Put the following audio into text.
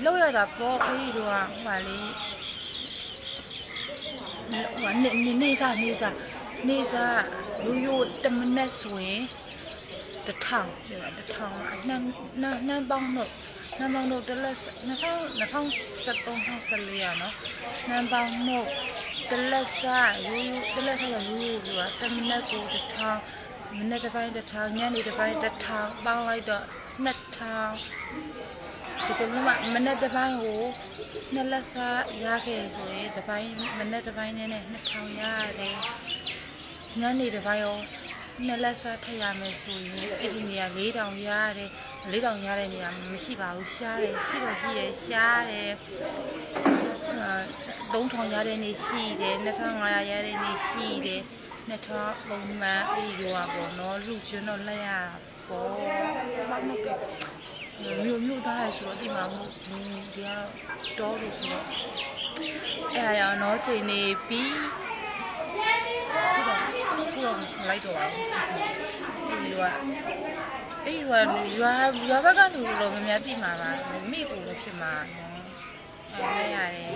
လောက်ရတာပေါ့အဲ့ဒီတော့ဟိုလေဟိုနေစားလူယူတမနဲ့ဆိုရင်1000ပြောတာ1000နှမ်းပေါင်းတို့တလက်2013-14ရနော်နှမ်းပေါင်းတို့တလက်စားလူယူပြောတမနဲ့ကို1000မနေ့တစ်ပိုင်း1000ညနေတစ်ပိုင်း1000ပေါင်းလိုက်တော့2000ဒီကနေ့မနေ့တစ်ပိုင်းကိုနှစ်လက်စားရခဲ့ဆိုရင်တစ်ပိုင်းမနေ့တစ်ပိုင်းနဲ့2000ရတယ်ညနေတစ်ပိုင်းရောနှစ်လက်စားထည့်ရမယ်ဆိုရင်အဲ့ဒီနေရာ4000ရတယ်4000ရတဲ့နေရာမရှိပါဘူးရှားတယ်ရှိတော့ရှိတယ်ရှားတယ်3000ရတဲ့နေရှိတယ်2500ရတဲ့နေရှိတယ်2000ပုံမှန်အဲ့ဒီရောပေါ့နော်လူကျွန်းတော့လက်ရပေါ့မဟုတ်ကဲ့မြို့သားရဆိုတော့ဒီမှာမဟုတ်ဘူးဒီကတော့လို့ဆိုတော့အဲ့အရာတော့ချိန်နေပြီးခုတော့လိုက်တော့ပါဘူးအဲ့ဒီရွာဘက်ကနေတော့ငများတိမှာပါမိကိုလို့ဖြစ်မှာနော်အဲ့ရရတယ်